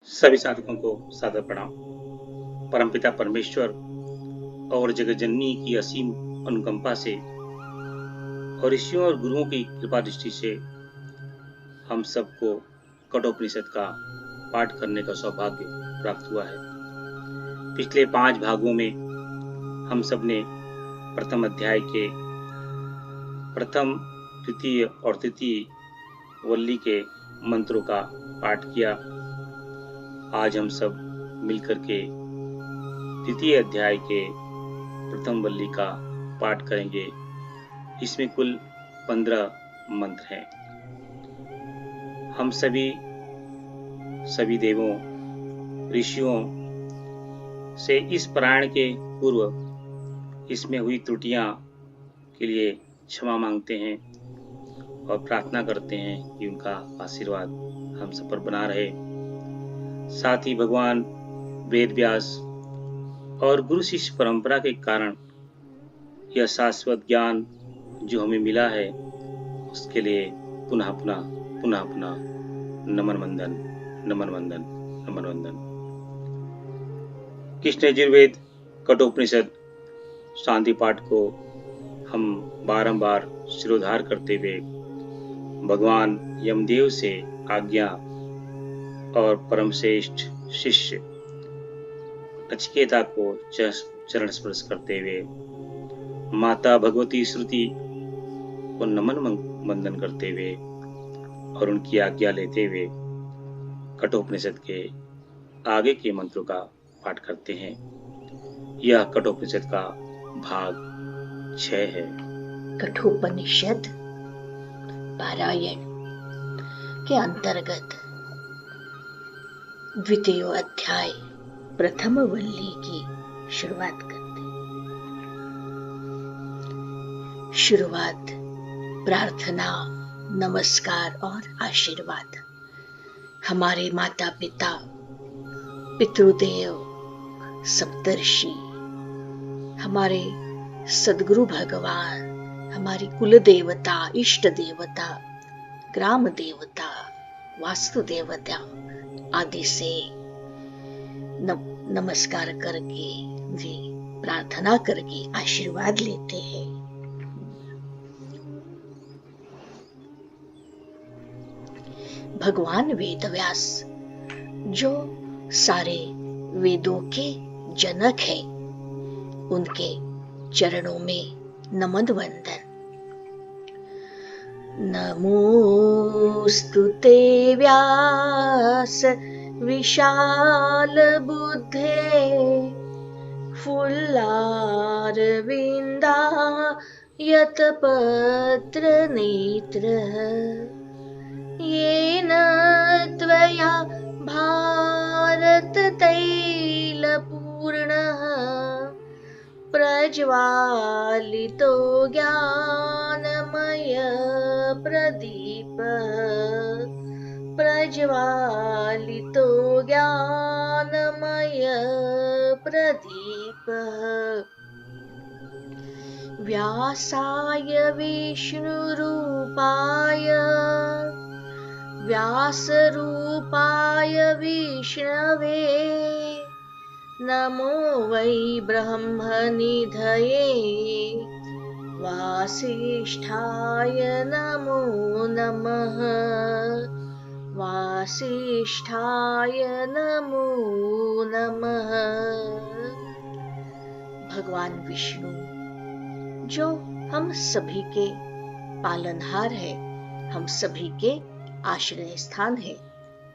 सभी साधकों को सादर प्रणाम। परमपिता परमेश्वर और जगत जननी की असीम अनुकंपा से और ऋषियों और गुरुओं की कृपा दृष्टि से हम सबको कठोपनिषद का पाठ करने का सौभाग्य प्राप्त हुआ है। पिछले 5 भागों में हम सब ने प्रथम अध्याय के प्रथम, द्वितीय और तृतीय वल्ली के मंत्रों का पाठ किया। आज हम सब मिलकर के द्वितीय अध्याय के प्रथम वल्ली का पाठ करेंगे। इसमें कुल 15 मंत्र हैं। हम सभी देवों, ऋषियों से इस पारायण के पूर्व इसमें हुई त्रुटियां के लिए क्षमा मांगते हैं और प्रार्थना करते हैं कि उनका आशीर्वाद हम सब पर बना रहे। साथ ही भगवान वेद व्यास और गुरु शिष्य परंपरा के कारण यह शाश्वत ज्ञान जो हमें मिला है उसके लिए पुनः पुनः नमन वंदन, नमन वंदन, नमन वंदन। कृष्ण यजुर्वेद कठोपनिषद शांति पाठ को हम बारंबार शिरोधार करते हुए भगवान यमदेव से आज्ञा और परम श्रेष्ठ शिष्य नचिकेता को चरण स्पर्श करते हुए माता भगवती श्रुति को नमन वंदन करते हुए और उनकी आज्ञा लेते हुए कठोपनिषद के आगे के मंत्रों का पाठ करते हैं। यह कठोपनिषद का भाग 6 है। कठोपनिषद पारायण के अंतर्गत द्वितीय अध्याय प्रथम वल्ली की शुरुआत करते हैं। शुरुआत प्रार्थना, नमस्कार और आशीर्वाद। हमारे माता पिता, पितृदेव, सप्तर्षि, हमारे सद्गुरु भगवान, हमारी कुल देवता, इष्ट देवता, ग्राम देवता, वास्तु देवता आदि से नमस्कार करके वे प्रार्थना करके आशीर्वाद लेते हैं। भगवान वेदव्यास जो सारे वेदों के जनक हैं, उनके चरणों में नमन वंदन। नमोस्तुते व्यास विशाल बुद्धे फुल्लारविंदा यतपत्र नेत्र येन त्वया भारत तैलपूर्णः प्रज्वालितो ज्ञानमय प्रदीप प्रज्वालितो ज्ञानमय प्रदीप व्यासाय विष्णुरूपाय व्यासरूपाय विष्णवे नमो वै ब्रह्मनिधये वासिष्ठाय नमो नमः वासिष्ठाय नमो नमः। भगवान विष्णु जो हम सभी के पालनहार है, हम सभी के आश्रय स्थान है,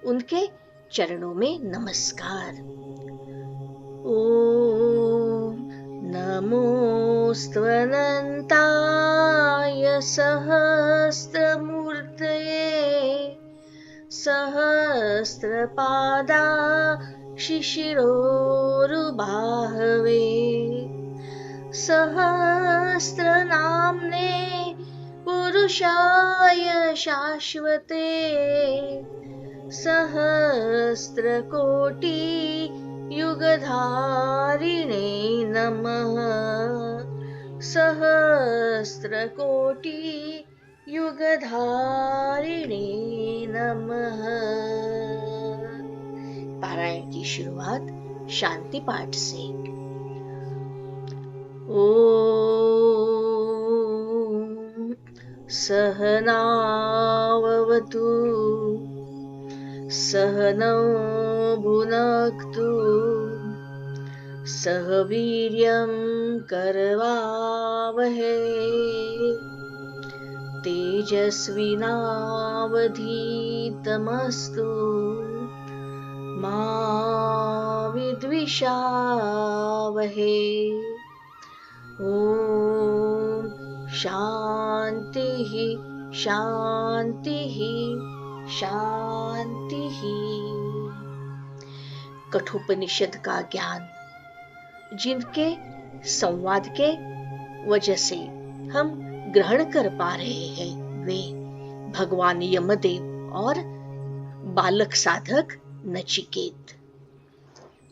उनके चरणों में नमस्कार। ओम नमोऽस्त्वनन्ताय सहस्रमूर्तये सहस्रपादा शिशिरोरुबाहवे सहस्रनाम्ने पुरुषाय शाश्वते सहस्रकोटि युगधारिणे नमः सहस्रकोटि युगधारिणे नमः। पारायण की शुरुआत शांति पाठ से। ओम सहनाववतु सहनौ भुनक्तु सह वीर्यं करवावहै तेजस्विनावधीतमस्तु मा विद्विषावहै। ओम शांतिः शांतिः शांतिः। कठोपनिषद का ज्ञान जिनके संवाद के वजह से हम ग्रहण कर पा रहे हैं वे भगवान यमदेव और बालक साधक नचिकेत।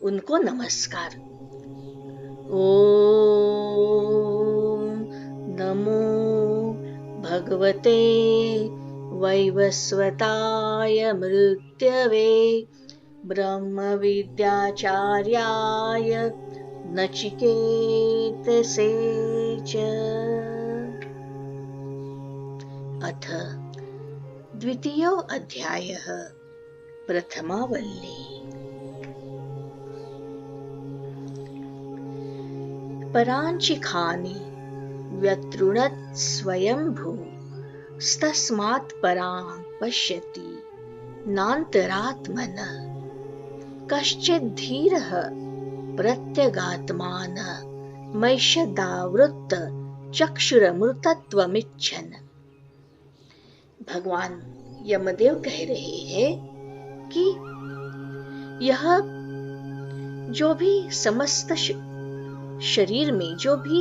उनको नमस्कार। ओम नमो भगवते वैवस्वताय मृत्यवे ब्रह्म विद्याचार्याय नचिकेतसे च। अथ द्वितीयो अध्यायः प्रथमावल्ली। पराञ्चिखानि व्यतृणत् स्वयंभूस्तस्मात् परां पश्यति नान्तरात्मनः कश्चिद्धीरः प्रत्यगात्मानः मैषदावृत्त चक्षुरमृतत्वमिच्छन्। भगवान यमदेव कह रहे हैं कि यह जो भी समस्त शरीर में जो भी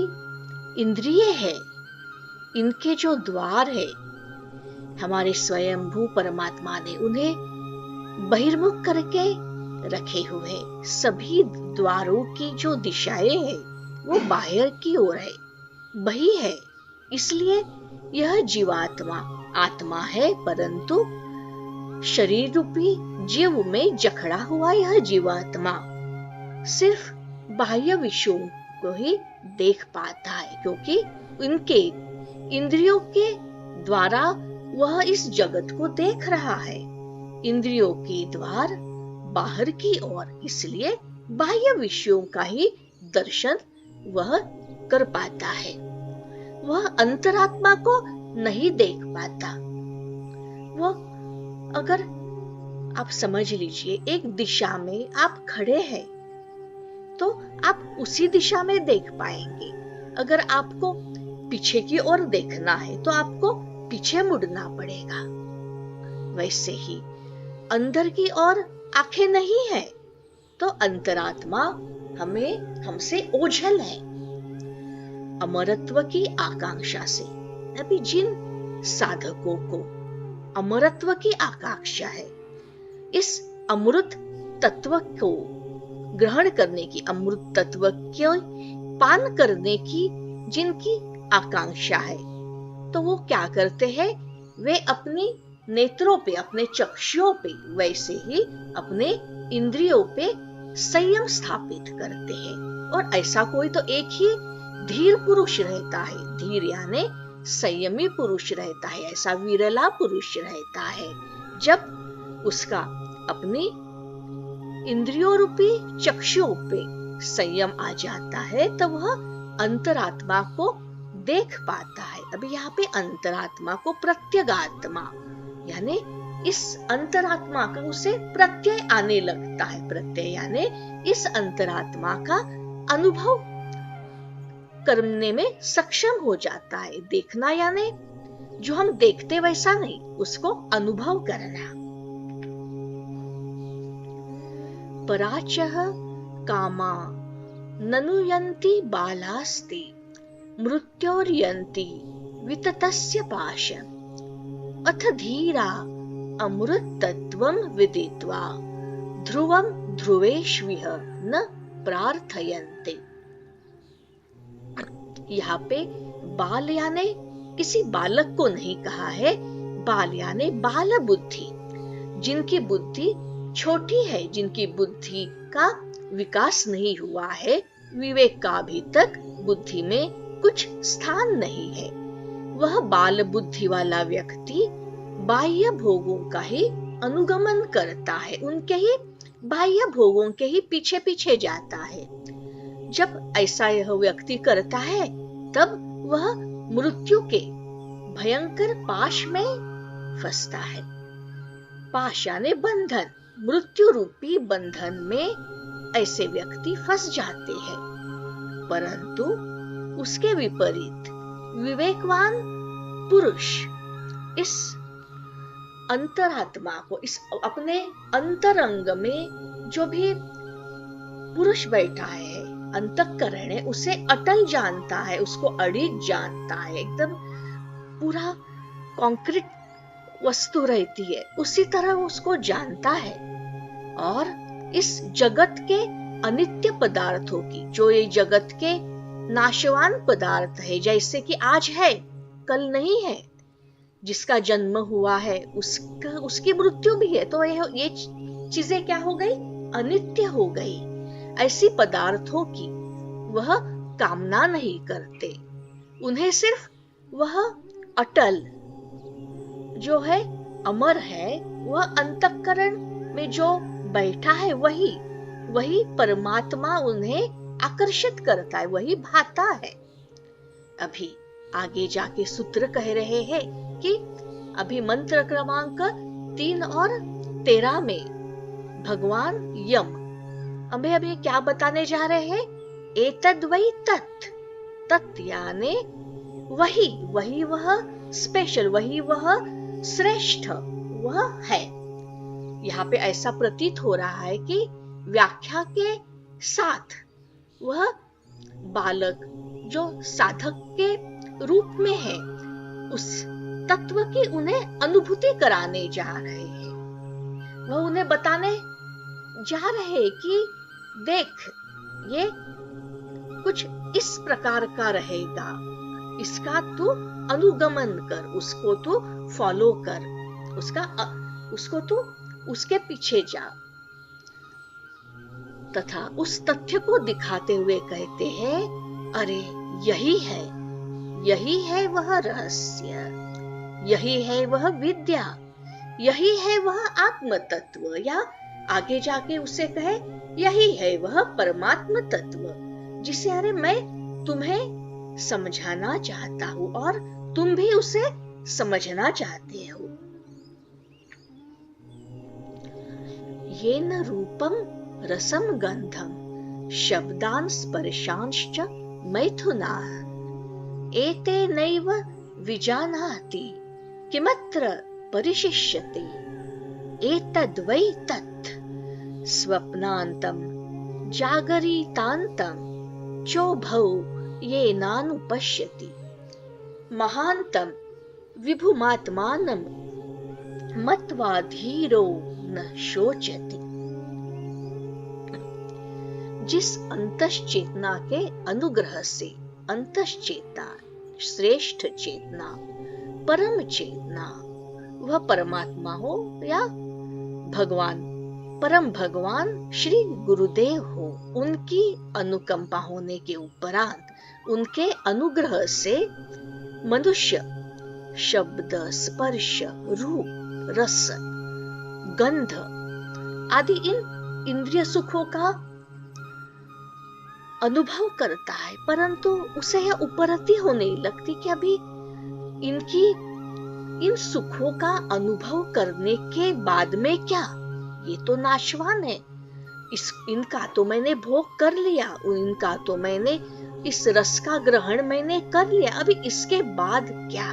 इंद्रिय है, इनके जो द्वार है, हमारे स्वयंभू परमात्मा ने उन्हें बहिर्मुख करके रखे हुए। सभी द्वारों की जो दिशाएं है वो बाहर की ओर है, बही है। इसलिए यह जीवात्मा आत्मा है, परंतु शरीर रूपी जीव में जकड़ा हुआ यह जीवात्मा सिर्फ बाह्य विषयों को ही देख पाता है, क्योंकि उनके इंद्रियों के द्वारा वह इस जगत को देख रहा है। इंद्रियों के द्वार बाहर की ओर, इसलिए बाह्य विषयों का ही दर्शन वह कर पाता है। वह अंतरात्मा को नहीं देख पाता। वो अगर आप समझ लीजिए, एक दिशा में आप खड़े हैं तो आप उसी दिशा में देख पाएंगे। अगर आपको पीछे की ओर देखना है तो आपको पीछे मुड़ना पड़ेगा। वैसे ही अंदर की ओर आंखें नहीं है तो अंतरात्मा हमसे ओझल है। अमरत्व की आकांक्षा से, अभी जिन साधकों को अमरत्व की आकांक्षा है, इस अमृत तत्व को ग्रहण करने की, अमृत तत्व के पान करने की जिनकी आकांक्षा है, तो वो क्या करते हैं? वे अपनी नेत्रों पे, अपने चक्षुओं पे, वैसे ही अपने इंद्रियों पे संयम स्थापित करते हैं। और ऐसा कोई तो एक ही धीर पुरुष रहता है। धीर यानी संयमी पुरुष रहता है, ऐसा विरला पुरुष रहता है। जब उसका अपनी इंद्रियों रूपी चक्षुओं पे संयम आ जाता है तो वह अंतरात्मा को देख पाता है। अभी यहाँ पे अंतरात्मा को प्रत्यगात्मा यानी इस अंतरात्मा का उसे प्रत्यय आने लगता है। प्रत्यय यानी इस अंतरात्मा का अनुभव करने में सक्षम हो जाता है। देखना यानी जो हम देखते वैसा नहीं, उसको अनुभव करना। पराचः कामा ननुयन्ति बालास्ति मृत्योर्यन्ति विततस्य पाशम् अथ धीरा अमृतत्वं विदित्वा ध्रुवं ध्रुवेष्विह न प्रार्थयन्ते। यहाँ पे बाल यानी किसी बालक को नहीं कहा है। बाल यानी बाल बुद्धि, जिनकी बुद्धि छोटी है, जिनकी बुद्धि का विकास नहीं हुआ है, विवेक का अभी तक बुद्धि में कुछ स्थान नहीं है। वह बाल बुद्धि वाला व्यक्ति बाह्य भोगों का ही अनुगमन करता है, उनके ही बाह्य भोगों के ही पीछे पीछे जाता है। जब ऐसा यह व्यक्ति करता है तब वह मृत्यु के भयंकर पाश में फंसता है। पाश यानी बंधन, मृत्यु रूपी बंधन में ऐसे व्यक्ति फंस जाते हैं। परंतु उसके विपरीत विवेकवान पुरुष इस अंतरात्मा को, इस अपने अंतरंग में जो भी पुरुष बैठा है, अंतःकरण है, उसे अटल जानता है, उसको अडिग जानता है, एकदम पूरा कंक्रीट वस्तु रहती है उसी तरह उसको जानता है। और इस जगत के अनित्य पदार्थों की, जो ये जगत के नाशवान पदार्थ है, जैसे कि आज है कल नहीं है, जिसका जन्म हुआ है उसकी मृत्यु भी है, तो ये चीजें क्या हो गई, अनित्य हो गई। ऐसी पदार्थों की वह कामना नहीं करते, उन्हें सिर्फ वह अटल जो है, अमर है, वह अंतःकरण में जो बैठा है वही परमात्मा उन्हें आकर्षित करता है, वही भाता है। अभी आगे जाके सूत्र कह रहे हैं कि अभी मंत्र क्रमांक 3 और 13 में भगवान यम हमें अभी क्या बताने जा रहे हैं, एतद् वै तत्, तत् यानी वही वह स्पेशल, वही वह श्रेष्ठ वह है। यहाँ पे ऐसा प्रतीत हो रहा है कि व्याख्या के साथ वह बालक जो साधक के रूप में है, उस तत्व की उन्हें अनुभूति कराने जा रहे हैं। वह उन्हें बताने जा रहे हैं कि देख, ये कुछ इस प्रकार का रहेगा, इसका तू अनुगमन कर, उसको तू फॉलो कर, उसको तू उसके पीछे जा। तथा उस तथ्य को दिखाते हुए कहते हैं, अरे यही है वह रहस्य, यही है वह विद्या, यही है वह आत्म तत्व, या आगे जाके उसे कहे यही है वह परमात्म तत्व, जिसे अरे मैं तुम्हें समझाना चाहता हूं और तुम भी उसे समझना चाहते हो। येन रूपम रसम गंधम शब्दान स्पर्शांश्च मैथुनाः एतेनैव विजानाति किमत्र परिशिष्यते एतद्वै तत् स्वप्नान्तं जागरितान्तं चोभौ येनानुपश्यति महान्तं विभुमात्मानं मत्वा धीरो न शोचति। जिस अंतश्चेतना के अनुग्रह से अंतश्चेतना, श्रेष्ठ चेतना, परम चेतना, वह परमात्मा हो या भगवान, परम भगवान श्री गुरुदेव हो, उनकी अनुकंपा होने के उपरांत उनके अनुग्रह से मनुष्य शब्द, स्पर्श, रूप, रस, गंध आदि इन इंद्रिय सुखों का अनुभव करता है, परंतु उसे यह उपरति होने लगती कि अभी इन सुखों का अनुभव करने के बाद में क्या, ये तो नाशवान है, इनका तो मैंने भोग कर लिया, इनका तो मैंने इस रस का ग्रहण मैंने कर लिया, अभी इसके बाद क्या,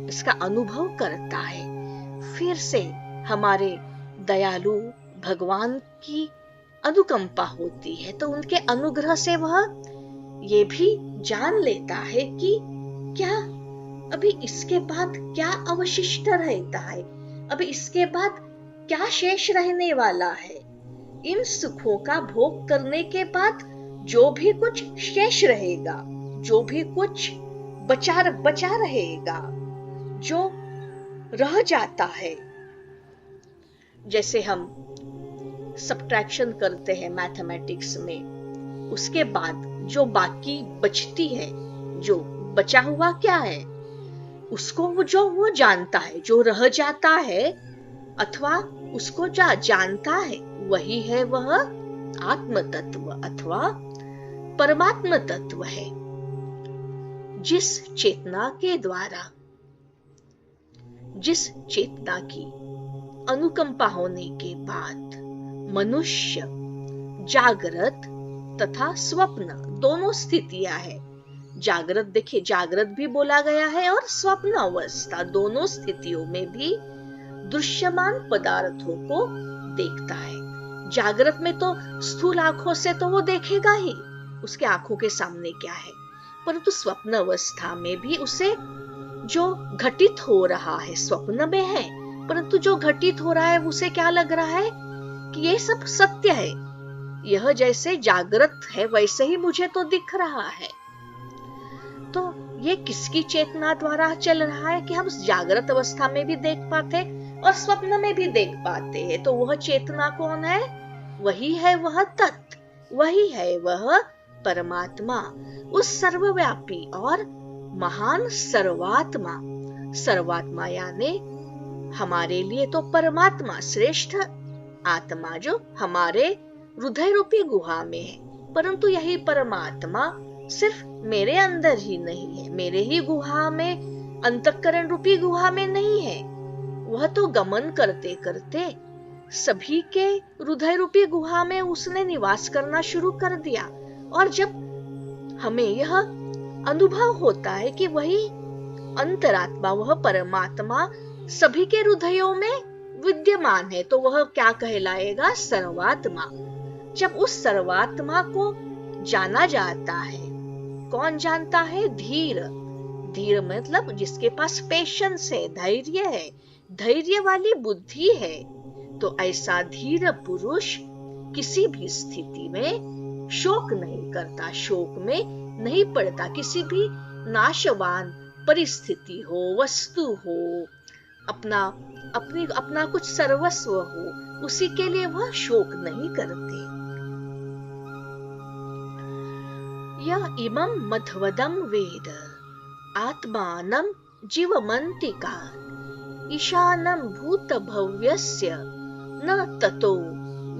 इसका अनुभव करता है। फिर से हमारे दयालु भगवान की अनुकंपा होती है, तो उनके अनुग्रह से वह ये भी जान लेता है कि क्या अभी इसके बाद क्या अवशिष्ट रहता है, अभी इसके बाद क्या शेष रहने वाला है। इन सुखों का भोग करने के बाद जो भी कुछ शेष रहेगा, जो भी कुछ बचा रहेगा, जो रह जाता है, जैसे हम सब्ट्रैक्शन करते हैं मैथमेटिक्स में, उसके बाद जो बाकी बचती है, जो बचा हुआ क्या है, उसको वो जानता है, जो रह जाता है अथवा उसको जो जानता है, वही है वह आत्म तत्व अथवा परमात्म तत्व है। जिस चेतना के द्वारा, जिस चेतना की अनुकंपा होने के बाद मनुष्य जागृत तथा स्वप्न दोनों स्थितियां है। जागृत, देखिए जागृत भी बोला गया है और स्वप्न अवस्था, दोनों स्थितियों में भी दृश्यमान पदार्थों को देखता है। जागृत में तो स्थूल आंखों से तो वो देखेगा ही, उसके आंखों के सामने क्या है, परंतु स्वप्न अवस्था में भी उसे जो घटित हो रहा है स्वप्न में है, परंतु जो घटित हो रहा है उसे क्या लग रहा है कि ये सब सत्य है, यह जैसे जागृत है वैसे ही मुझे तो दिख रहा है। तो ये किसकी चेतना द्वारा चल रहा है कि हम जागृत अवस्था में भी देख पाते और स्वप्न में भी देख पाते हैं। तो वह चेतना कौन है? वही है वह तत्व, वही है वह परमात्मा, उस सर्वव्यापी और महान सर्वात्मा। सर्वात्मा यानी हमारे लिए तो परमात्मा, श्रेष्ठ आत्मा जो हमारे हृदय रूपी गुहा में है, परंतु यही परमात्मा सिर्फ मेरे अंदर ही नहीं है, मेरे ही गुहा में, अंतःकरण रूपी गुहा में नहीं है, वह तो गमन करते करते सभी के हृदय रूपी गुहा में उसने निवास करना शुरू कर दिया। और जब हमें यह अनुभव होता है कि वही अंतरात्मा, वह परमात्मा सभी के हृदयों में विद्यमान है, तो वह क्या कहलाएगा? सर्वात्मा। जब उस सर्वात्मा को जाना जाता है, कौन जानता है? धीर। धीर मतलब जिसके पास पेशेंस है, धैर्य है, धैर्य वाली बुद्धि है। तो ऐसा धीर पुरुष किसी भी स्थिति में शोक नहीं करता, शोक में नहीं पड़ता। किसी भी नाशवान परिस्थिति हो, वस्तु हो, अपना कुछ सर्वस्व हो, उसी के लिए वह शोक नहीं करते। यह इमं मध्वदं वेद आत्मानं जीवमन्तिका ईशानं भूतभव्यस्य न ततो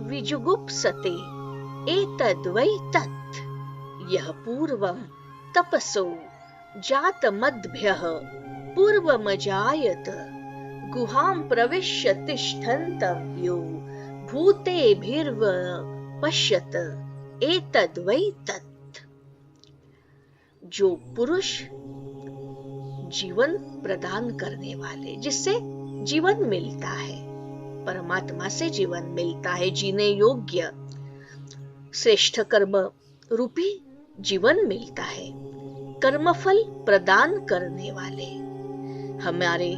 विजुगुप्सते एतद्वै तत्। यः पूर्वं तपसो जातमद्भ्यः पूर्वमजायत गुहां प्रविश्य तिष्ठन्तं यो भूतेभिर्व पश्यत एतद्वै तत्। जो पुरुष जीवन प्रदान करने वाले, जिससे जीवन मिलता है, परमात्मा से जीवन मिलता है, जीने योग्य श्रेष्ठ कर्म रूपी जीवन मिलता है, कर्मफल प्रदान करने वाले, हमारे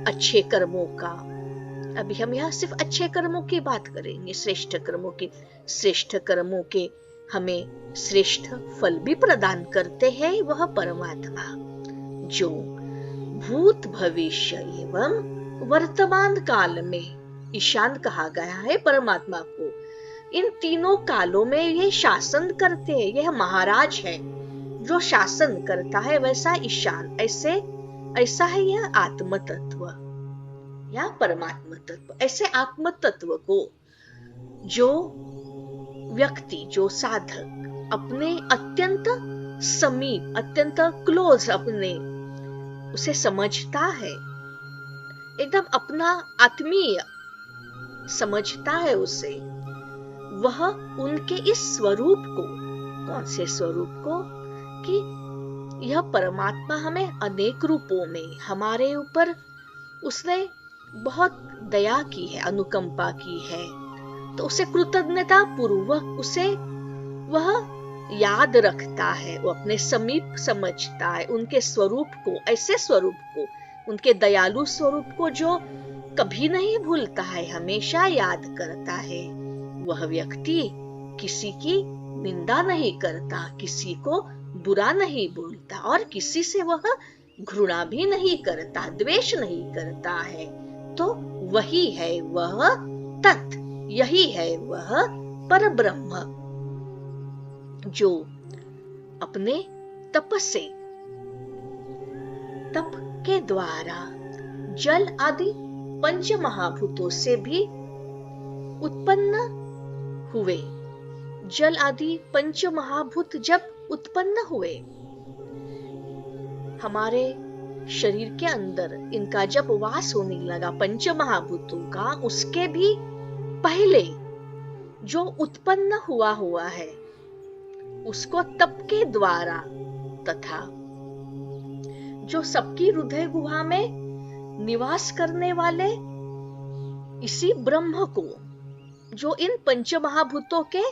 अच्छे कर्मों का, अभी हम यहाँ सिर्फ अच्छे कर्मों की बात करेंगे, श्रेष्ठ कर्मों की, श्रेष्ठ कर्मों के हमें श्रेष्ठ फल भी प्रदान करते हैं वह परमात्मा, जो भूत भविष्य एवं वर्तमान काल में ईशान कहा गया है परमात्मा को। इन तीनों कालों में ये शासन करते हैं, यह महाराज है जो शासन करता है, वैसा ईशान, ऐसा है यह आत्म तत्व या परमात्मा तत्व। ऐसे आत्म तत्व को जो व्यक्ति, जो साधक अपने अत्यंत समीप, अत्यंत क्लोज अपने उसे समझता है, एकदम अपना आत्मीय समझता है उसे, वह उनके इस स्वरूप को, कौन से स्वरूप को, कि यह परमात्मा हमें अनेक रूपों में हमारे ऊपर उसने बहुत दया की है, अनुकंपा की है, तो उसे कृतज्ञता पूर्वक उसे वह याद रखता है, वो अपने समीप समझता है उनके स्वरूप को, ऐसे स्वरूप को, उनके दयालु स्वरूप को जो कभी नहीं भूलता है, हमेशा याद करता है। वह व्यक्ति किसी की निंदा नहीं करता, किसी को बुरा नहीं बोलता और किसी से वह घृणा भी नहीं करता, द्वेष नहीं करता है। तो वही है वह तत्, यही है वह परब्रह्म जो अपने तप के द्वारा जल आदि पंच महाभूतों से भी उत्पन्न हुए। जल आदि पंच महाभूत जब उत्पन्न हुए, हमारे शरीर के अंदर इनका जब वास होने लगा पंच महाभूतों का, उसके भी पहले जो उत्पन्न हुआ है उसको तप के द्वारा तथा जो सबकी हृदय गुहा में निवास करने वाले इसी ब्रह्म को, जो इन पंच महाभूतों के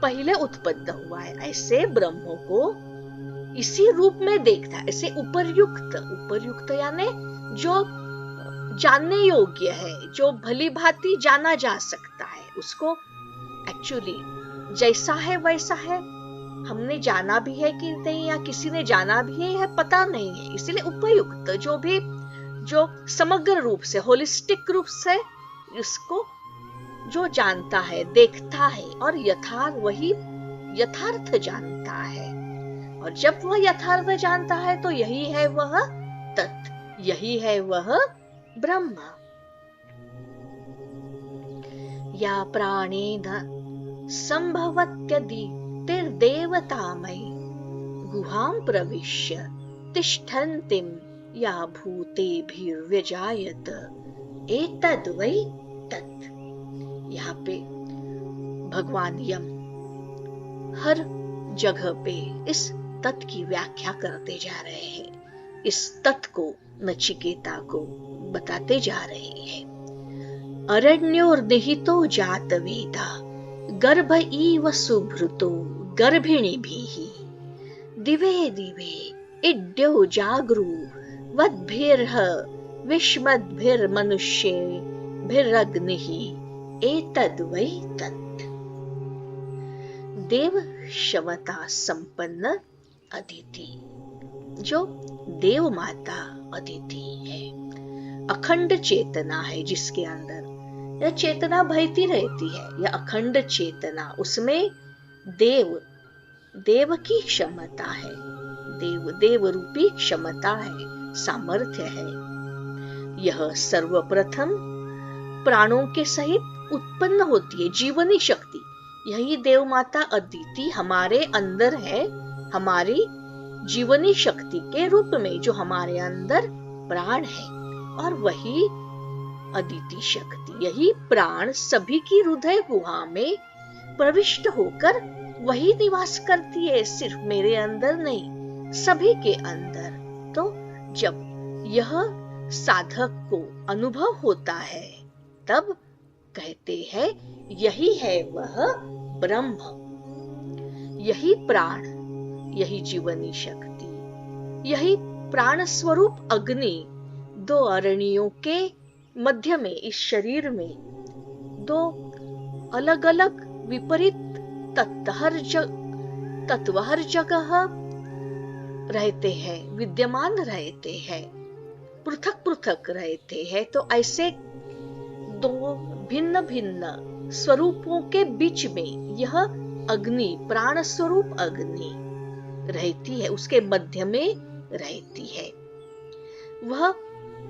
पहले उत्पन्न हुआ है, ऐसे ब्रह्म को इसी रूप में देखता है। ऐसे उपर्युक्त यानी जो जानने योग्य है, जो भली भांति जाना जा सकता है, उसको एक्चुअली जैसा है वैसा है, हमने जाना भी है कि नहीं या किसी ने जाना भी है पता नहीं है। इसलिए उपयुक्त जो समग्र रूप से, होलिस्टिक रूप से इसको जो जानता है, देखता है और वही यथार्थ जानता है। और जब वह यथार्थ जानता है तो यही है वह तत्, यही है वह ब्रह्म। या प्राणेन संभवत्यदि तिर्देवतामयि गुहां प्रविश्य तिष्ठन्तिं या भूतेभिर्व्यजायत एतद् वै तत्। यहाँ पे भगवान यम हर जगह पे इस तत् की व्याख्या करते जा रहे हैं, इस तत् को नचिकेता को बताते जा रहे हैं। अरण्योर्निहितो जातवेदा गर्भ इव सुभृतो गर्भिणीभिः दिवे दिवे इड्यो जागृ वद्भिर्ह विश्मद्भिर्मनुष्येभिरग्निः एतद् वै तत्। देव क्षमता संपन्न अदिति, जो देव माता अदिति है, अखंड चेतना है जिसके अंदर यह चेतना बहती रहती है, यह अखंड चेतना, उसमें देव की क्षमता है, देव रूपी क्षमता है, सामर्थ्य है। यह सर्वप्रथम प्राणों के सहित उत्पन्न होती है, जीवनी शक्ति। यही देव माता अदिति हमारे अंदर है, हमारी जीवनी शक्ति के रूप में, जो हमारे अंदर प्राण है। और वही अदिति शक्ति, यही प्राण सभी की हृदय गुहा में प्रविष्ट होकर वही निवास करती है, सिर्फ मेरे अंदर नहीं, सभी के अंदर। तो जब यह साधक को अनुभव होता है तब कहते हैं यही है वह ब्रह्म, यही प्राण, यही जीवनी शक्ति, यही प्राण स्वरूप अग्नि। दो अरणियों के मध्य में, इस शरीर में दो अलग अलग विपरीत तत्व हर जगह रहते हैं, विद्यमान रहते हैं, पृथक पृथक रहते हैं। तो ऐसे दो भिन्न भिन्न स्वरूपों के बीच में यह अग्नि, प्राण स्वरूप अग्नि रहती है, उसके मध्य में रहती है। वह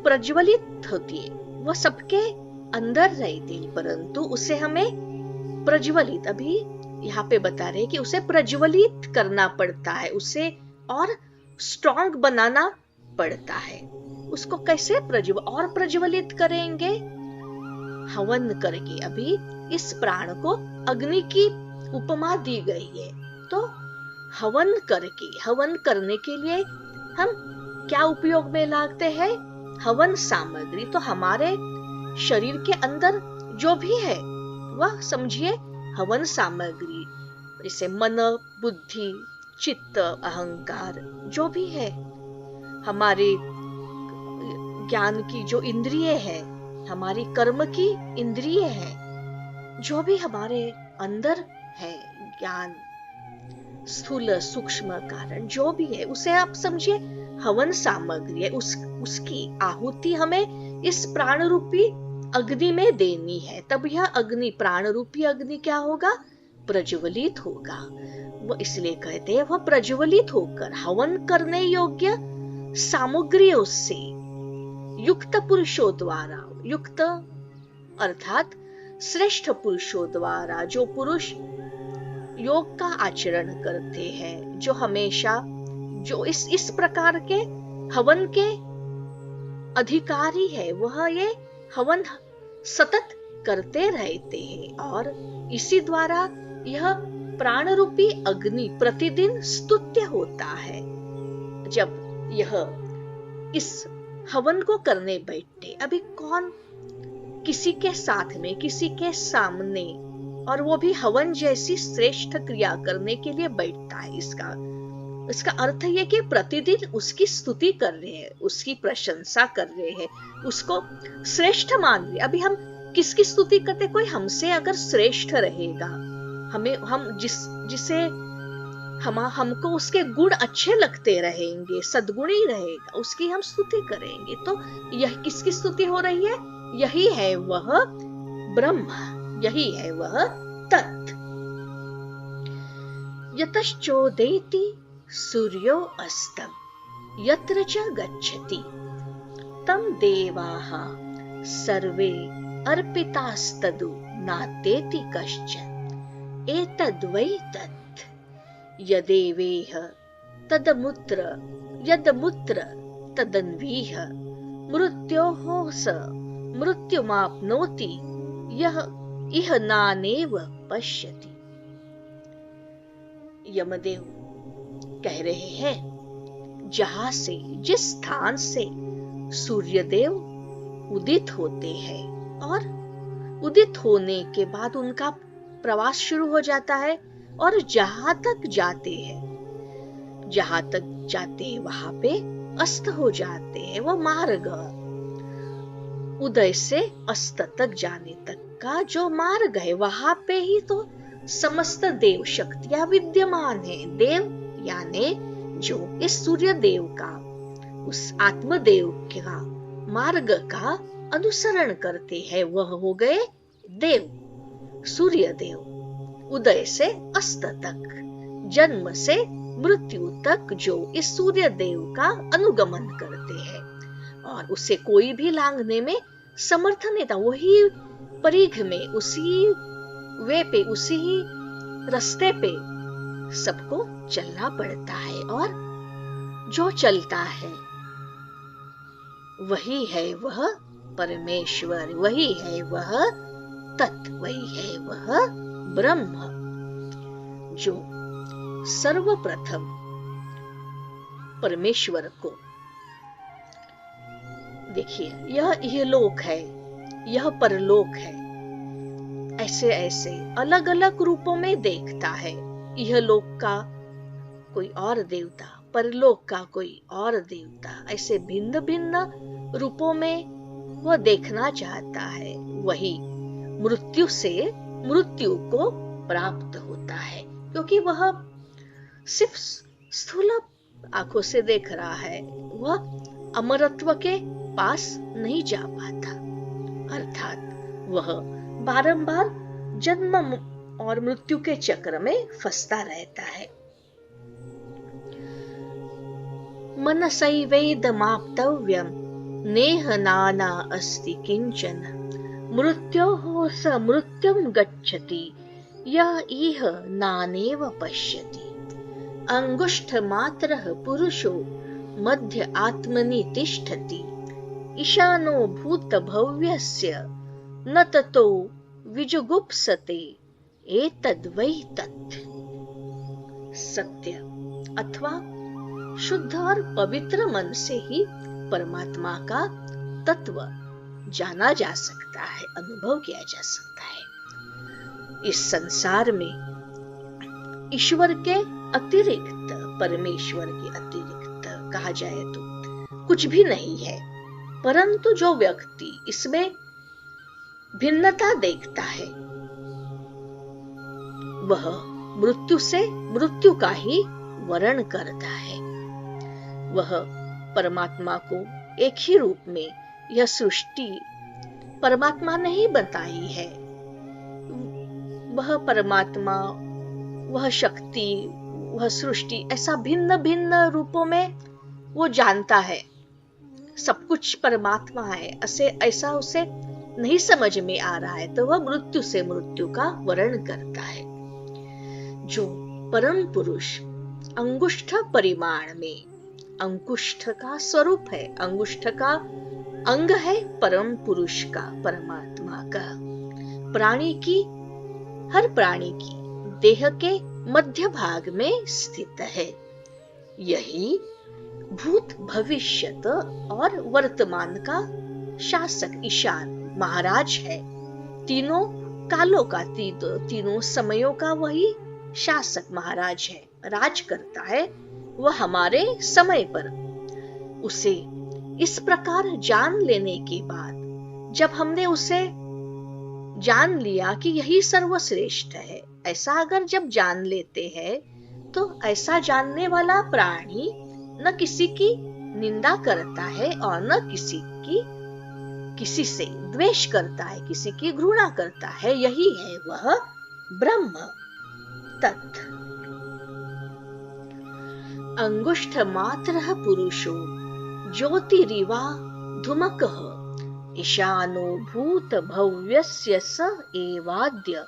प्रज्वलित होती है, वह सबके अंदर रहती है, परंतु उसे हमें प्रज्वलित, अभी यहाँ पे बता रहे कि उसे प्रज्वलित करना पड़ता है, उसे और स्ट्रॉन्ग बनाना पड़ता है। उसको कैसे प्रज्वलित करेंगे? हवन करके। अभी इस प्राण को अग्नि की उपमा दी गई है, तो हवन करने के लिए हम क्या उपयोग में लाते हैं? हवन सामग्री। तो हमारे शरीर के अंदर जो भी है वह समझिए हवन सामग्री, जैसे मन, बुद्धि, चित्त, अहंकार, जो भी है, हमारे ज्ञान की जो इंद्रिय है, हमारी कर्म की इंद्रिय है, जो भी हमारे अंदर है, ज्ञान, स्थूल सूक्ष्म कारण जो भी है, उसे आप समझिए हवन सामग्री है। उसकी आहुति हमें इस प्राण रूपी अग्नि में देनी है, तब यह अग्नि, प्राण रूपी अग्नि क्या होगा? प्रज्वलित होगा। वो इसलिए कहते हैं वह प्रज्वलित होकर हवन करने योग्य सामग्रियों से युक्त पुरुषों द्वारा, युक्त अर्थात श्रेष्ठ पुरुषों द्वारा, जो पुरुष योग का आचरण करते हैं, जो हमेशा, जो इस प्रकार के हवन के अधिकारी है, वह ये हवन सतत करते रहते हैं और इसी द्वारा यह प्राण रूपी अग्नि प्रतिदिन स्तुत्य होता है। जब यह इस हवन को करने बैठे, अभी कौन किसी के साथ में, किसी के सामने, और वो भी हवन जैसी श्रेष्ठ क्रिया करने के लिए बैठता है। इसका अर्थ ये कि प्रतिदिन उसकी स्तुति कर रहे हैं, उसकी प्रशंसा कर रहे हैं, उसको श्रेष्ठ मान रहे। अभी हम किसकी स्तुति करते? कोई हमसे अगर श्रेष्ठ रहेगा, हमको उसके गुण अच्छे लगते रहेंगे, सद्गुणी रहेगा, उसकी हम स्तुति करेंगे। तो यह किसकी स्तुति हो रही है? यही है वह ब्रह्म, यही है वह तत्। यतश्चोदेति सूर्यो अस्तं यत्र च गच्छति तं देवाः सर्वे अर्पितास्तदु नातेति कश्चन एतद्वै तत् यदेवेह तदमुत्र यदमुत्र तदन्वीह मृत्योः स मृत्युमाप्नोति यह इह नानेव पश्यति। यमदेव कह रहे हैं, जहां से, जिस स्थान से सूर्यदेव उदित होते हैं और उदित होने के बाद उनका प्रवास शुरू हो जाता है और जहां तक जाते हैं वहां पे अस्त हो जाते हैं। वो मार्ग, उदय से अस्त तक जाने तक का जो मार्ग है, वहां पे ही तो समस्त देव शक्तियां विद्यमान है। देव यानी जो इस सूर्य देव का, उस आत्मदेव का मार्ग का अनुसरण करते हैं, वह हो गए देव, सूर्य देव। उदय से अस्त तक, जन्म से मृत्यु तक जो इस सूर्य देव का अनुगमन करते हैं और उसे कोई भी लांघने में समर्थ नहीं था। वही परिघ में, उसी वे पे, उसी रास्ते पे सबको चलना पड़ता है और जो चलता है वही है वह परमेश्वर, वही है वह तत्व, वही है वह ब्रह्म, जो सर्वप्रथम परमेश्वर को, देखिए यह लोक है, यह परलोक है, ऐसे ऐसे अलग अलग रूपों में देखता है। यह लोक का कोई और देवता, परलोक का कोई और देवता, ऐसे भिन्न भिन्न रूपों में वह देखना चाहता है। वही मृत्यु से मृत्यु को प्राप्त होता है, क्योंकि वह सिर्फ स्थूल आंखों से देख रहा है, वह अमरत्व के पास नहीं जा पाता, अर्थात वह बारंबार जन्म और मृत्यु के चक्र में फंसता रहता है। मनसैवेदमाप्तव्यं नेह नाना अस्ति किंचन मृत्योः स मृत्युं गच्छति य इह नानेव पश्यति। अंगुष्ठमात्रः पुरुषो मध्य आत्मनि तिष्ठति ईशानो भूतभव्यस्य न ततो विजुगुप्सते एतद्वै तत्। सत्य अथवा शुद्ध और पवित्र मन से ही परमात्मा का तत्व जाना जा सकता है, अनुभव किया जा सकता है। इस संसार में ईश्वर के अतिरिक्त, परमेश्वर के अतिरिक्त कहा जाए तो कुछ भी नहीं है, परंतु जो व्यक्ति इसमें भिन्नता देखता है वह मृत्यु से मृत्यु का ही वर्ण करता है। वह परमात्मा को एक ही रूप में यह सृष्टि परमात्मा ने ही बताई है। वह परमात्मा, वह शक्ति, वह सृष्टि ऐसा भिन्न भिन्न रूपों में वो जानता है। सब कुछ परमात्मा है ऐसा उसे नहीं समझ में आ रहा है, तो वह मृत्यु से मृत्यु का वर्ण करता है। जो परम पुरुष अंगुष्ठ परिमाण में, अंगुष्ठ का स्वरूप है, अंगुष्ठ का अंग है परम पुरुष का, परमात्मा का। हर प्राणी की देह के मध्य भाग में स्थित है। यही भूत भविष्यत और वर्तमान का शासक ईशान महाराज है। तीनों कालों का, तीनों समयों का वही शासक महाराज है, राज करता है वह हमारे समय पर। उसे इस प्रकार जान लेने के बाद, जब हमने उसे जान लिया कि यही सर्वश्रेष्ठ है, ऐसा अगर जब जान लेते हैं, तो ऐसा जानने वाला प्राणी न किसी की निंदा करता है और न किसी से द्वेष करता है, किसी की घृणा करता है। यही है वह ब्रह्म तत्। अंगुष्ठ मात्रः पुरुषो ज्योतिरिवा धुमकः ईशानो भूत भव्यस्य स एवाद्य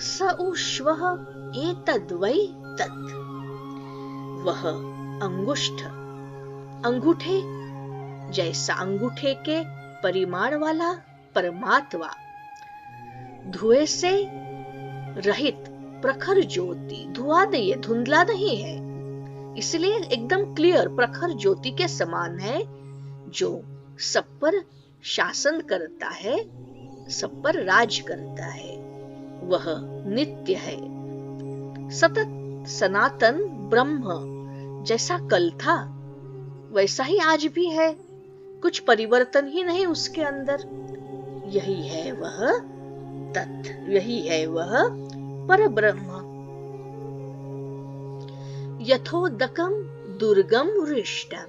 स उष्वः एतद्वै तत्। वह अंगुष्ठ, अंगूठे जैसा, अंगूठे के परिमाण वाला परमात्मा, धुएं से रहित प्रखर ज्योति, धुआं नहीं है, धुंधला नहीं है, इसलिए एकदम क्लियर प्रखर ज्योति के समान है, जो सब पर शासन करता है, सब पर राज करता है। वह नित्य है, सतत सनातन ब्रह्म। जैसा कल था वैसा ही आज भी है, कुछ परिवर्तन ही नहीं उसके अंदर। यही है वह तत्, यही है वह परब्रह्म। यथोदकं दुर्गम वृष्टं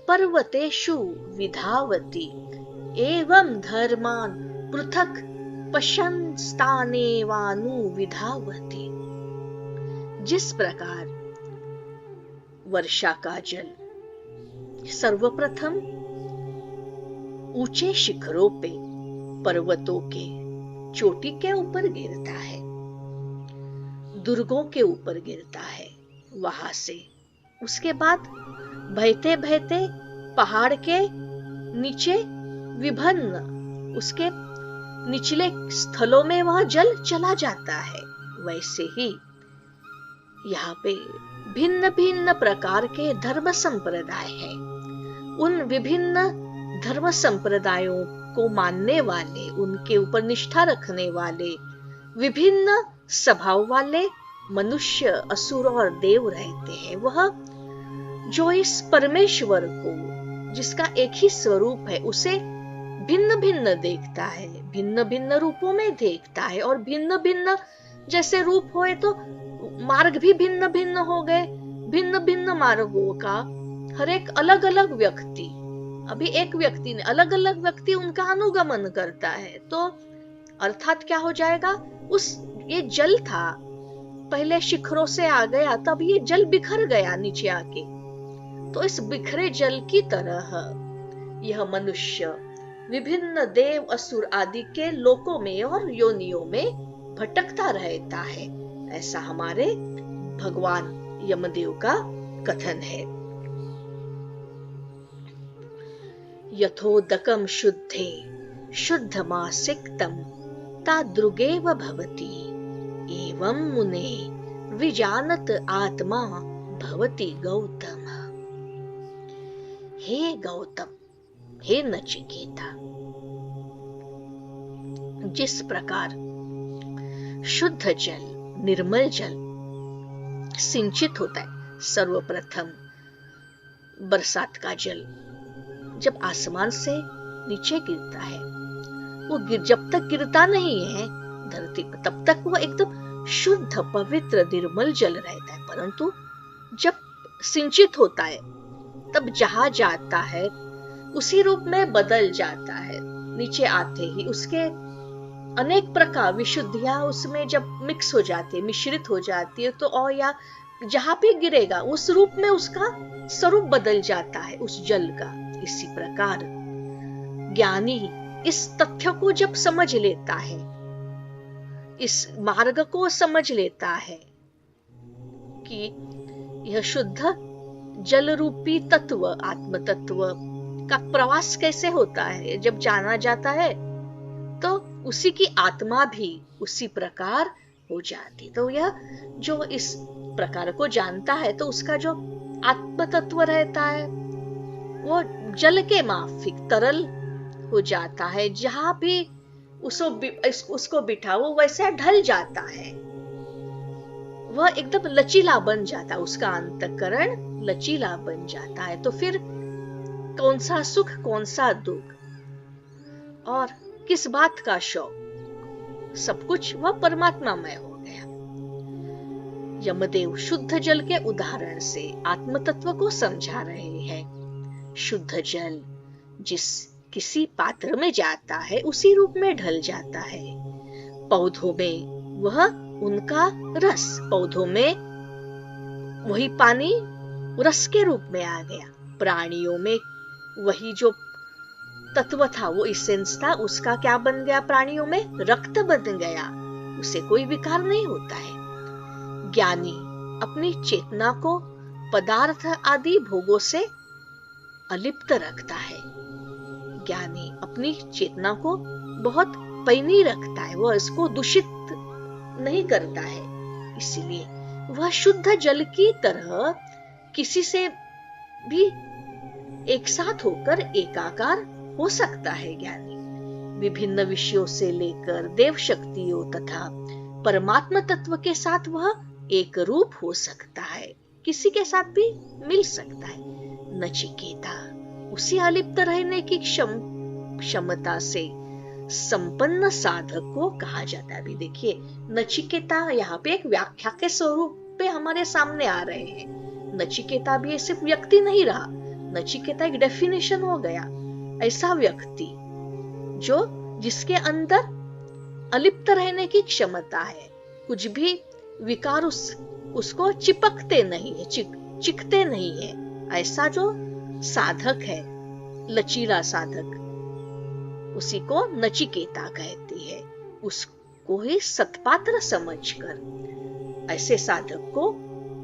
पर्वतेषु विधावति एवं धर्मान् पृथक् पश्यन् स्थानेवानुविधावति। जिस प्रकार वर्षा का जल सर्वप्रथम ऊंचे शिखरों पे, पर्वतों के चोटी के ऊपर गिरता है, दुर्गों के ऊपर गिरता है, वहां से उसके बाद बहते बहते पहाड़ के नीचे विभिन्न उसके निचले स्थलों में वह जल चला जाता है। वैसे ही यहाँ पे भिन्न भिन्न प्रकार के धर्म संप्रदाय हैं। उन विभिन्न धर्म संप्रदायों को मानने वाले, उनके ऊपर निष्ठा रखने वाले, विभिन्न स्वभाव वाले मनुष्य, असुर और देव रहते हैं। वह जो इस परमेश्वर को, जिसका एक ही स्वरूप है, उसे भिन्न भिन्न देखता है, भिन्न भिन्न रूपों में देखता है। और भिन्न भिन्न जैसे रूप होए तो मार्ग भी भिन्न भिन्न हो गए। भिन्न भिन्न मार्गों का हर एक अलग अलग व्यक्ति, अभी एक व्यक्ति ने, अलग अलग व्यक्ति उनका अनुगमन करता है। तो अर्थात क्या हो जाएगा, ये जल था, पहले शिखरों से आ गया, तब ये जल बिखर गया नीचे आके। तो इस बिखरे जल की तरह यह मनुष्य विभिन्न देव, असुर आदि के लोकों में और योनियों में भटकता रहता है। ऐसा हमारे भगवान यमदेव का कथन है। यथोदकम शुद्धे शुद्धमासिक्तम तादृगेव भवति एवं मुने विजानत आत्मा भवति गौतम। हे गौतम, हे नचिकेता, जिस प्रकार शुद्ध जल, निर्मल जल सिंचित होता है, सर्वप्रथम बरसात का जल जब आसमान से नीचे गिरता है, वो जब तक गिरता नहीं है धरती पर, तब तक वो एकदम शुद्ध, पवित्र, निर्मल जल रहता है। परंतु जब सिंचित होता है, तब जहां जाता है उसी रूप में बदल जाता है। नीचे आते ही उसके अनेक प्रकार विशुद्धियां उसमें जब मिक्स हो जाती है, मिश्रित हो जाती है, तो और या जहां पे गिरेगा उस रूप में उसका स्वरूप बदल जाता है उस जल का। इसी प्रकार ज्ञानी इस तथ्य को जब समझ लेता है, इस मार्ग को समझ लेता है कि यह शुद्ध जल रूपी तत्व, आत्म तत्व का प्रवास कैसे होता है, जब जाना जाता है तो उसी की आत्मा भी उसी प्रकार हो जाती। तो यह जो इस प्रकार को जानता है तो उसका जो आत्म तत्व रहता है वो जल के माफिक तरल हो जाता है, जहां भी उसको बिठाओ वैसे ढल जाता है, वह एकदम लचीला बन जाता है, उसका अंतःकरण लचीला बन जाता है। तो फिर कौन सा सुख कौन सा दुख और किस बात का शौक, सब कुछ वह परमात्मामय हो गया। यमदेव शुद्ध जल के उदाहरण से आत्म तत्व को समझा रहे हैं। शुद्ध जल जिस किसी पात्र में जाता है उसी रूप में ढल जाता है। पौधों में वह उनका रस, पौधों में वही पानी रस के रूप में आ गया। प्राणियों में वही जो तत्व था, वो इसेंस था, उसका क्या बन गया, प्राणियों में रक्त बन गया, उसे कोई विकार नहीं होता है। ज्ञानी अपनी चेतना को पदार्थ आदि भोगों से अलिप्त रखता है। ज्ञानी अपनी चेतना को बहुत पैनी रखता है, वह इसको दूषित नहीं करता है। इसीलिए वह शुद्ध जल की तरह किसी से भी एक साथ होकर एकाकार हो सकता है। ज्ञानी विभिन्न विषयों से लेकर देव शक्तियों तथा परमात्मा तत्व के साथ वह एक रूप हो सकता है, किसी के साथ भी मिल सकता है। नचिकेता उसी अलिप्त रहने की क्षमता से संपन्न साधक को कहा जाता है। अभी देखिए नचिकेता यहाँ पे एक व्याख्या के स्वरूप पे हमारे सामने आ रहे हैं। नचिकेता भी सिर्फ व्यक्ति नहीं रहा, नचिकेता एक डेफिनेशन हो गया, ऐसा व्यक्ति जो जिसके अंदर अलिप्त रहने की क्षमता है, कुछ भी विकार उसको चिपकते नहीं है, चिकते नहीं है। ऐसा जो साधक है, लचीला साधक, उसी को नचिकेता कहती है। उसको ही सत्पात्र समझकर ऐसे साधक को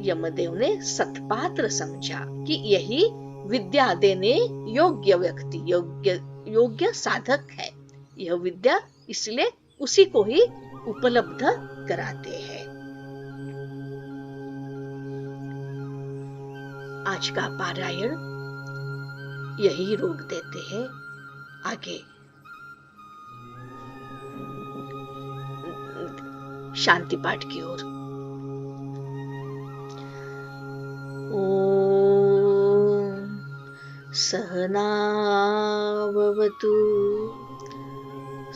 यमदेव ने सत्पात्र समझा कि यही विद्या देने योग्य व्यक्ति, योग्य साधक है यह विद्या, इसलिए उसी को ही उपलब्ध कराते हैं। आज का पारायण यही रोक देते हैं। आगे शांति पाठ की ओर। ओम सहना भवतु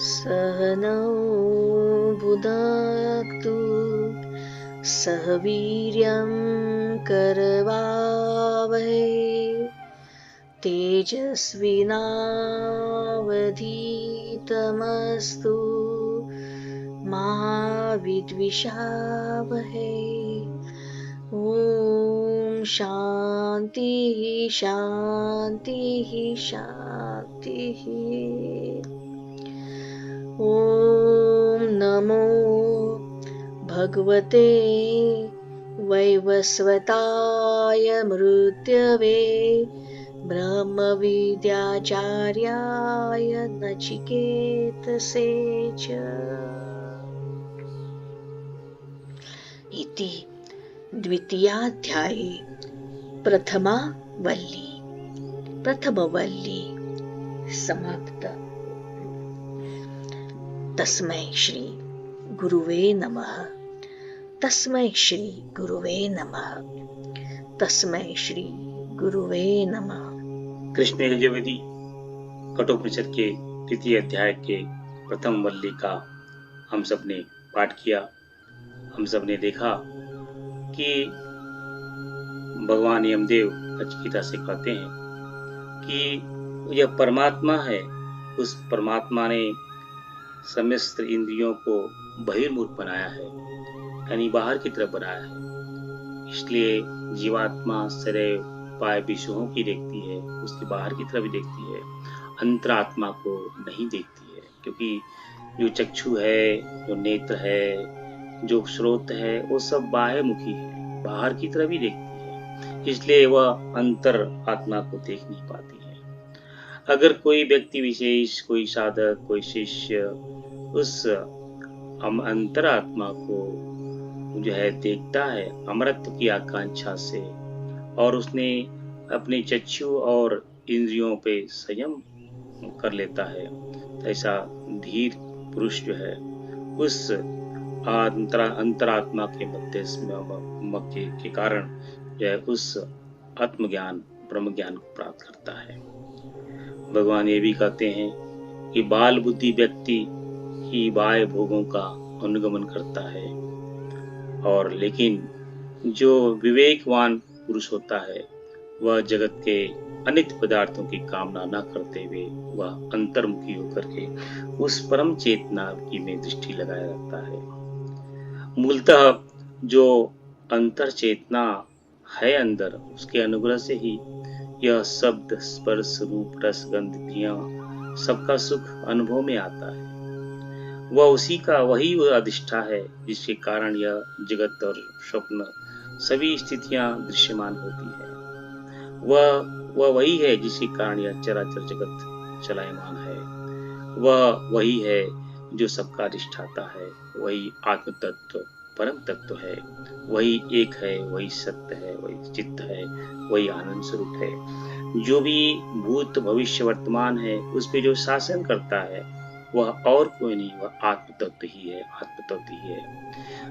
सहनौ भुनक्तु सह वीर्यं करवावहै तेजस्विनावधीतमस्तु मा विद्विषावहै। ओम शांति शांति शांति। ओम नमो भगवते वैवस्वताय मृत्यवे ब्रह्म विद्याचार्याय नचिकेतसे च। इति द्वितीयाध्याये प्रथमवल्ली समाप्त। तस्मै श्री गुरुवे नमः। तस्मै श्री गुरुवे नमः। तस्मै श्री गुरुवे नमः। कृष्ण यजुर्वेदी कठोपनिषद के द्वितीय अध्याय के प्रथम वल्ली का हम सब ने पाठ किया। हम सब ने देखा कि भगवान यमदेव नचिकेता से कहते हैं कि यह परमात्मा है उस परमात्मा ने समस्त इंद्रियों को बहिर्मुख बनाया है, यानी बाहर की तरफ बनाया है। इसलिए जीवात्मा सदैव बाह्य विषयों की देखती है, उसकी बाहर की तरफ भी देखती है, अंतरात्मा को नहीं देखती है। क्योंकि जो चक्षु है, जो नेत्र है, जो स्रोत है, वो सब बाह्यमुखी है, बाहर की तरफ ही देखती है। इसलिए वह अंतर आत्मा को देख नहीं पाती है। अगर कोई व्यक्ति विशेष, कोई साधक, कोई शिष्य उस अंतरात्मा को जो है देखता है अमरत्व की आकांक्षा से, और उसने अपने चक्षु और इंद्रियों पे संयम कर लेता है, तो ऐसा धीर पुरुष जो है उस अंतरात्मा के मध्य के कारण जो है उस आत्मज्ञान, ब्रह्म ज्ञान को प्राप्त करता है। भगवान ये भी कहते हैं कि बाल बुद्धि व्यक्ति ही बाह्य भोगों का अनुगमन करता है, और लेकिन जो विवेकवान पुरुष होता है वह जगत के अनित्य पदार्थों की कामना न करते हुए वह अंतर्मुखी होकर के उस परम चेतना की में दृष्टि लगाए रखता है। मूलतः जो अंतर चेतना है अंदर, उसके अनुग्रह से ही यह शब्द, स्पर्श, रूप, रस, गंध, क्रिया सबका सुख अनुभव में आता है। वह उसी का वही अधिष्ठा है जिसके कारण यह जगत और स्वप्न सभी स्थितियां दृश्यमान होती है। वह वही है जिसके कारण यह चराचर जगत चलायमान है। वह वही है जो सबका अधिष्ठाता है। वही आत्म तत्व, परम तत्व है। वही एक है, वही सत्य है, वही चित्त है, वही आनंद स्वरूप है। जो भी भूत, भविष्य, वर्तमान है उस पे जो शासन करता है वह और कोई नहीं, वह आत्म तत्व ही है, आत्म तत्व ही है।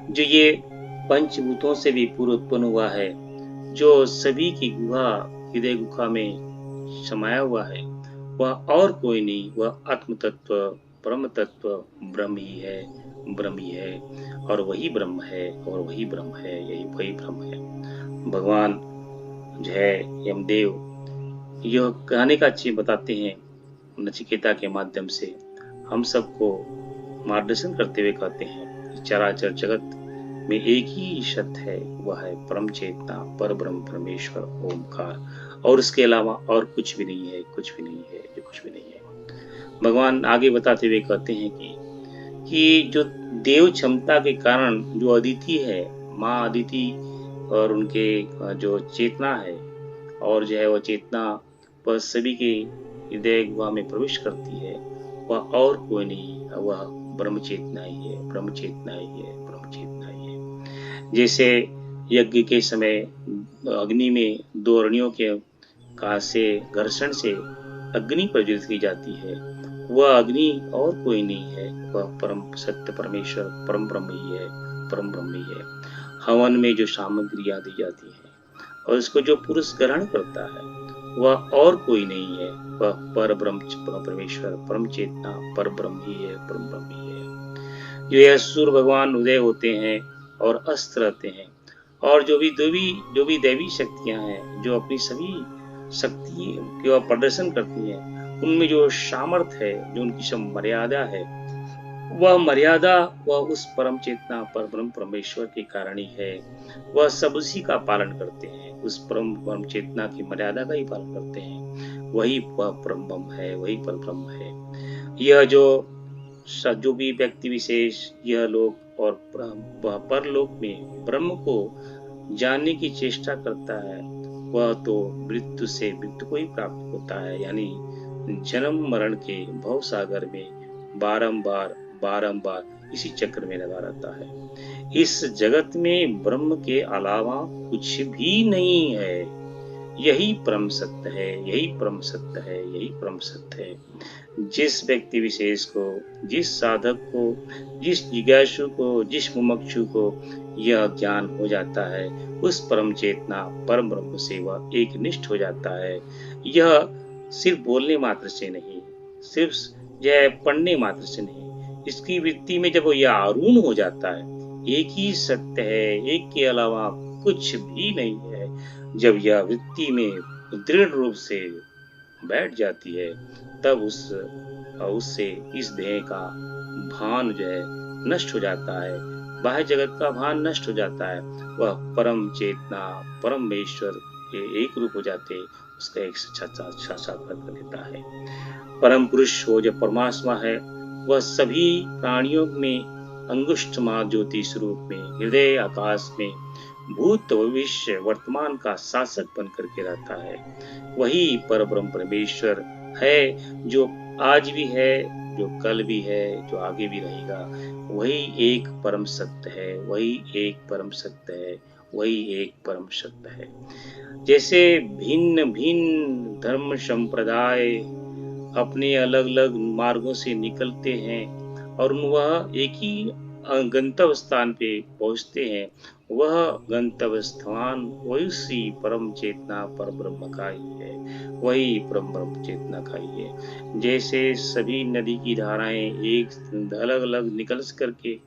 जो ये पंचभूतों से भी पूर्व उत्पन्न हुआ है, जो सभी की गुहा, हृदय गुहा में समाया हुआ है, वह और कोई नहीं, वह आत्म तत्व, परम तत्व ब्रह्म ही है, ब्रह्म ही है, और वही ब्रह्म है, और वही ब्रह्म है, यही वही ब्रह्म है। भगवान जो है यमदेव यह कहने का चीज बताते हैं नचिकेता के माध्यम से, हम सबको मार्गदर्शन करते हुए कहते हैं चराचर जगत में एक ही सत्य है, वह है परम चेतना, पर ब्रह्म परमेश्वर ओमकार, और उसके अलावा और कुछ भी नहीं है, कुछ भी नहीं है, जो कुछ भी नहीं है। भगवान आगे बताते हुए कहते हैं कि जो देव क्षमता के कारण जो अदिति है, माँ अदिति, और उनके जो चेतना है, और जो है वह चेतना वह सभी के हृदय गुहा में प्रवेश करती है, वह और कोई नहीं, वह ब्रह्म चेतना ही है, ब्रह्म चेतना ही है, ब्रह्म चेतना ही है। जैसे यज्ञ के समय अग्नि में दो अरणियों के का से घर्षण से अग्नि प्रज्वलित की जाती है, वह अग्नि और कोई नहीं है, वह परम सत्य परमेश्वर परम ब्रह्म ही है, परम ब्रह्म ही है। हवन में जो सामग्रियां दी जाती है और इसको जो पुरुष ग्रहण करता है वह और कोई नहीं है, वह पर ब्रह्म परमेश्वर परम चेतना पर ब्रह्म ही है, परम ब्रह्म ही है। जो यह सूर्य भगवान उदय होते हैं और अस्त रहते हैं, और जो भी दैवी शक्तियां हैं जो अपनी सभी शक्ति का प्रदर्शन करती हैं, उनमें जो सामर्थ्य है, जो उनकी सब मर्यादा है, वह मर्यादा वह उस परम चेतना पर ब्रह्म परमेश्वर के कारण ही है। वह सब उसी का पालन करते हैं, उस परम चेतना की मर्यादा का ही पालन करते हैं। वही वह परम ब्रह्म है, वही पर ब्रह्म है। यह जो भी व्यक्ति विशेष यह लोक और परलोक में ब्रह्म को जानने की चेष्टा करता है, वह तो मृत्यु से मृत्यु को ही प्राप्त होता है, यानी जन्म मरण के भव सागर में बारंबार इसी चक्र में लगा रहता है। इस जगत में ब्रह्म के अलावा कुछ भी नहीं है। यही परम सत्य है, यही परम सत्य है, यही परम सत्य है। जिस व्यक्ति विशेष को, जिस साधक को, जिस जिज्ञासु को, जिस मुमुक्षु को यह ज्ञान हो जाता है, उस परम चेतना परम ब्रह्म से वह एक निष्ठ हो जाता है। यह सिर्फ बोलने मात्र से नहीं, सिर्फ यह पढ़ने मात्र से नहीं, इसकी वृत्ति में जब यह आरूढ़ हो जाता है, एक ही सत्य है, एक के अलावा कुछ भी नहीं है, जब यह वृत्ति में दृढ़ रूप से बैठ जाती है, तब उस और उससे इस देह का भान जो है नष्ट हो जाता है, बाह्य जगत का भान नष्ट हो जाता है, वह परम चेतना परमेश्वर के एक रूप हो जाते, उसका एक साक्षात्कार कर लेता है। परम पुरुष वो जो परमात्मा है, वह सभी प्राणियों में अंगुष्ठ मां ज्योति स्वरूप में हृदय आकाश में भूत भविष्य वर्तमान का शासक बन करके रहता है। वही परब्रह्म परमेश्वर है, जो आज भी है, जो कल भी है, जो आगे भी रहेगा। वही एक परम सत्य है, वही एक परम सत्य है, वही एक परम सत्य है। जैसे भिन्न भिन्न धर्म संप्रदाय अपने अलग अलग मार्गों से निकलते हैं और वह एक ही गंतव्य स्थान पे पहुंचते हैं, वह गंतव्य स्थान वही परम चेतना पर ब्रह्म का ही है, वही परम ब्रह्म चेतना का ही है। जैसे सभी नदी की धाराएं एक अलग अलग निकल करके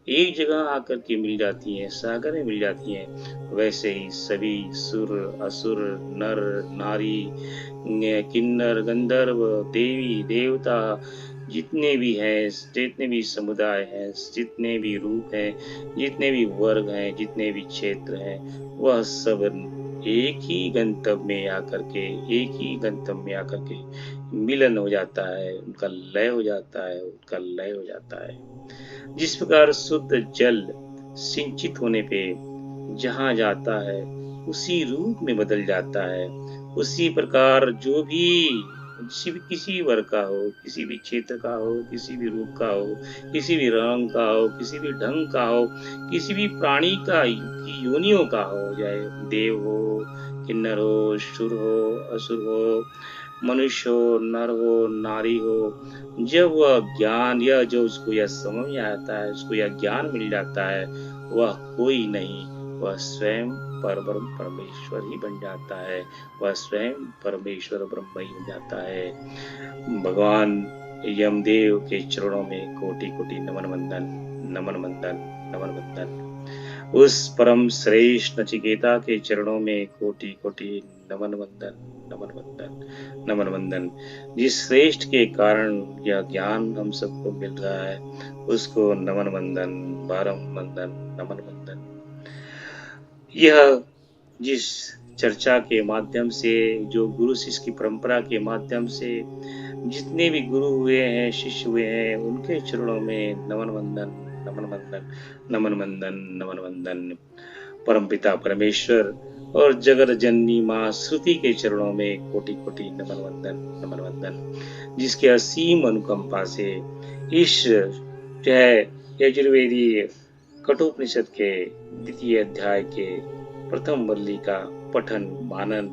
एक जगह आकर के मिल जाती हैं, सागर में मिल जाती हैं, वैसे ही सभी सुर असुर नर नारी किन्नर गंधर्व देवी देवता जितने भी हैं, जितने भी समुदाय हैं, जितने भी रूप हैं, जितने भी वर्ग हैं, जितने भी क्षेत्र हैं, वह सब एक ही गंतव्य में आकर के एक ही गंतव्य में आकर के मिलन हो जाता है, उनका लय हो जाता है, उनका लय हो जाता है। जिस प्रकार शुद्ध जल सिंचित होने पे जहां जाता है उसी रूप में बदल जाता है, उसी प्रकार जो भी किसी वर्ग का हो, किसी भी क्षेत्र का हो, किसी भी रूप का हो, किसी भी रंग का हो, किसी भी ढंग का हो, किसी भी प्राणी का की योनियों का हो, चाहे देव हो, किन्नर हो, सुर हो, असुर हो, मनुष्य हो, नर हो, नारी हो, जब वह ज्ञान या जो उसको यह समझ में आता है, उसको यह ज्ञान मिल जाता है, वह कोई नहीं, वह स्वयं परब्रह्म परमेश्वर ही बन जाता है, वह स्वयं परमेश्वर ब्रह्म ही बन जाता है। भगवान यमदेव के चरणों में कोटि कोटि नमन वंदन, नमन वंदन, नमन वंदन। उस परम श्रेष्ठ नचिकेता के चरणों में कोटि कोटि नमन वंदन, नमन वंदन, नमन वंदन। जिस श्रेष्ठ के कारण यह ज्ञान हम सबको मिल रहा है, उसको नमन वंदन, बारम वंदन, नमन वंदन। यह जिस चर्चा के माध्यम से, जो गुरु शिष्य की परंपरा के माध्यम से जितने भी गुरु हुए हैं, शिष्य हुए हैं, उनके चरणों में नमन वंदन, नमन वंदन, नमन वंदन, नमन वंदन। परमपिता परमेश्वर और जगत जननी माँ श्रुति के चरणों में कोटि कोटि नमन वंदन, नमन वंदन। जिसके असीम अनुकंपा से इस जो है यजुर्वेदीय कठोपनिषद के द्वितीय अध्याय के प्रथम वल्ली का पठन मानन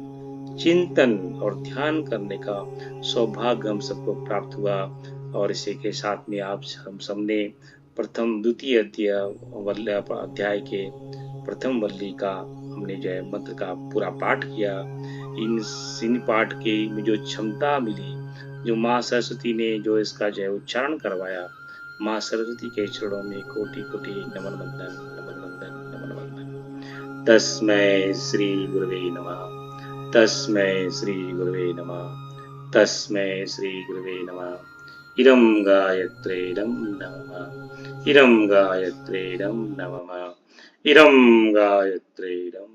चिंतन और ध्यान करने का सौभाग्य हम सबको प्राप्त हुआ। और इसी के साथ में आप हम सबने प्रथम द्वितीय अध्याय के प्रथम वल्ली का हमने जो है मंत्र का पूरा पाठ किया। इन पाठ के में जो क्षमता मिली, जो माँ सरस्वती ने जो इसका जो है उच्चारण करवाया, माँ सरस्वती के चरणों में कोटि कोटि नमन वंदन, नमन वंदन, नमन वंदन। तस्मै श्री गुरुवे नमः, तस्मै श्री गुरुवे नमः, तस्मै श्री गुरुवे नमः। इदं गायत्रीदं नमः, इदं गायत्रीदं नमः, इदं गायत्रीदं